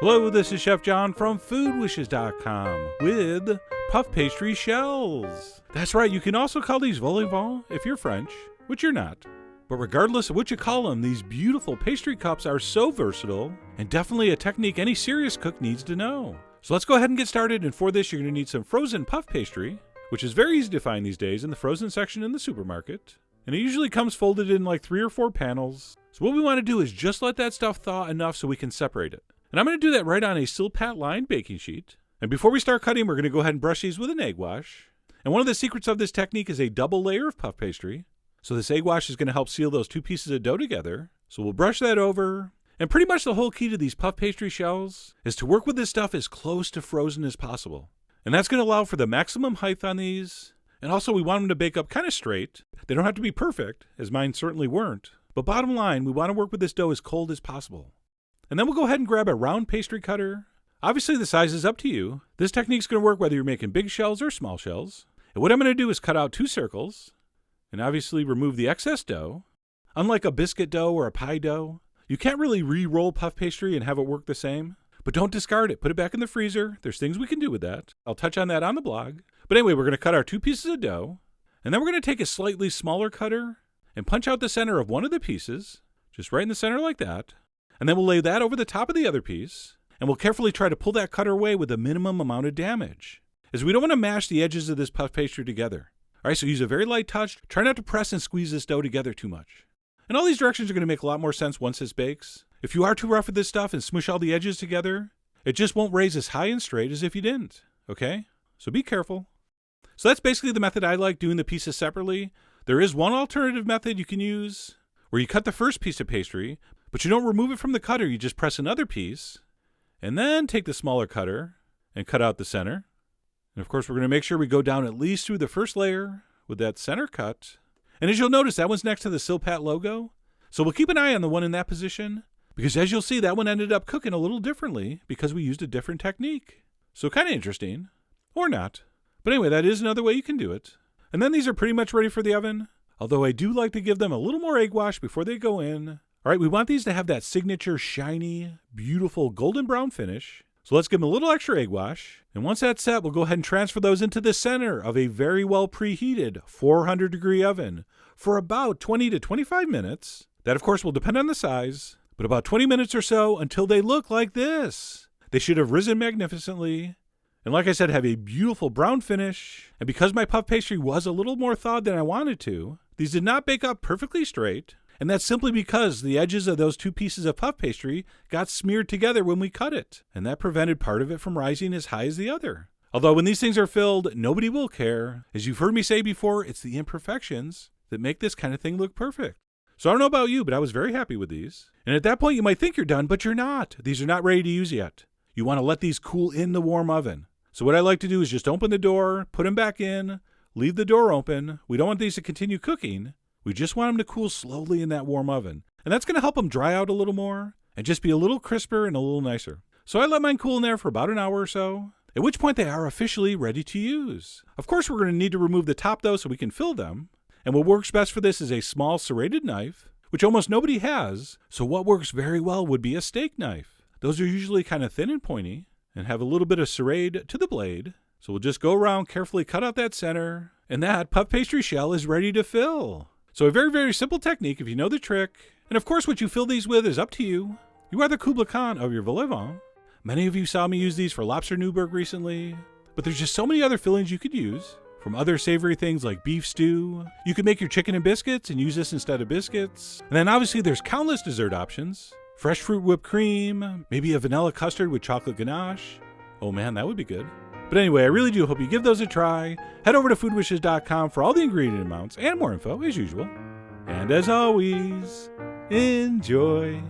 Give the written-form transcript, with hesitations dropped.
Hello, this is Chef John from foodwishes.com with puff pastry shells. That's right, you can also call these vol au vent if you're French, which you're not. But regardless of what you call them, these beautiful pastry cups are so versatile and definitely a technique any serious cook needs to know. So let's go ahead and get started, and for this you're going to need some frozen puff pastry, which is very easy to find these days in the frozen section in the supermarket. And it usually comes folded in like 3 or 4 panels. So what we want to do is just let that stuff thaw enough so we can separate it. And I'm going to do that right on a Silpat lined baking sheet. And before we start cutting, we're going to go ahead and brush these with an egg wash. And one of the secrets of this technique is a double layer of puff pastry. So this egg wash is going to help seal those 2 pieces of dough together. So we'll brush that over. And pretty much the whole key to these puff pastry shells is to work with this stuff as close to frozen as possible. And that's going to allow for the maximum height on these. And also we want them to bake up kind of straight. They don't have to be perfect, as mine certainly weren't. But bottom line, we want to work with this dough as cold as possible. And then we'll go ahead and grab a round pastry cutter. Obviously the size is up to you. This technique's going to work whether you're making big shells or small shells. And what I'm going to do is cut out 2 circles. And obviously remove the excess dough. Unlike a biscuit dough or a pie dough, you can't really re-roll puff pastry and have it work the same. But don't discard it. Put it back in the freezer. There's things we can do with that. I'll touch on that on the blog. But anyway, we're going to cut our 2 pieces of dough. And then we're going to take a slightly smaller cutter and punch out the center of one of the pieces. Just right in the center like that. And then we'll lay that over the top of the other piece. And we'll carefully try to pull that cutter away with the minimum amount of damage, as we don't want to mash the edges of this puff pastry together. All right, so use a very light touch. Try not to press and squeeze this dough together too much. And all these directions are going to make a lot more sense once this bakes. If you are too rough with this stuff and smush all the edges together, it just won't raise as high and straight as if you didn't, okay? So be careful. So that's basically the method I like, doing the pieces separately. There is one alternative method you can use where you cut the first piece of pastry, but you don't remove it from the cutter. You just press another piece and then take the smaller cutter and cut out the center. And of course, we're going to make sure we go down at least through the first layer with that center cut. And as you'll notice, that one's next to the Silpat logo. So we'll keep an eye on the one in that position, because as you'll see, that one ended up cooking a little differently because we used a different technique. So kind of interesting, or not. But anyway, that is another way you can do it. And then these are pretty much ready for the oven, although I do like to give them a little more egg wash before they go in. All right, we want these to have that signature shiny, beautiful golden brown finish. So let's give them a little extra egg wash. And once that's set, we'll go ahead and transfer those into the center of a very well preheated 400-degree oven for about 20 to 25 minutes. That, of course, will depend on the size, but about 20 minutes or so until they look like this. They should have risen magnificently. And like I said, have a beautiful brown finish. And because my puff pastry was a little more thawed than I wanted to, these did not bake up perfectly straight. And that's simply because the edges of those 2 pieces of puff pastry got smeared together when we cut it. And that prevented part of it from rising as high as the other. Although when these things are filled, nobody will care. As you've heard me say before, it's the imperfections that make this kind of thing look perfect. So I don't know about you, but I was very happy with these. And at that point, you might think you're done, but you're not. These are not ready to use yet. You want to let these cool in the warm oven. So what I like to do is just open the door, put them back in, leave the door open. We don't want these to continue cooking. We just want them to cool slowly in that warm oven. And that's going to help them dry out a little more and just be a little crisper and a little nicer. So I let mine cool in there for about an hour or so, at which point they are officially ready to use. Of course, we're going to need to remove the top though so we can fill them. And what works best for this is a small serrated knife, which almost nobody has. So what works very well would be a steak knife. Those are usually kind of thin and pointy and have a little bit of serrade to the blade. So we'll just go around, carefully cut out that center, and that puff pastry shell is ready to fill. So a very, very simple technique if you know the trick. And of course, what you fill these with is up to you. You are the Kubla Khan of your vol au vent. Many of you saw me use these for lobster Newburg recently, but there's just so many other fillings you could use. From other savory things like beef stew. You could make your chicken and biscuits and use this instead of biscuits. And then obviously there's countless dessert options. Fresh fruit whipped cream, maybe a vanilla custard with chocolate ganache. Oh man, that would be good. But anyway, I really do hope you give those a try. Head over to foodwishes.com for all the ingredient amounts and more info as usual. And as always, enjoy.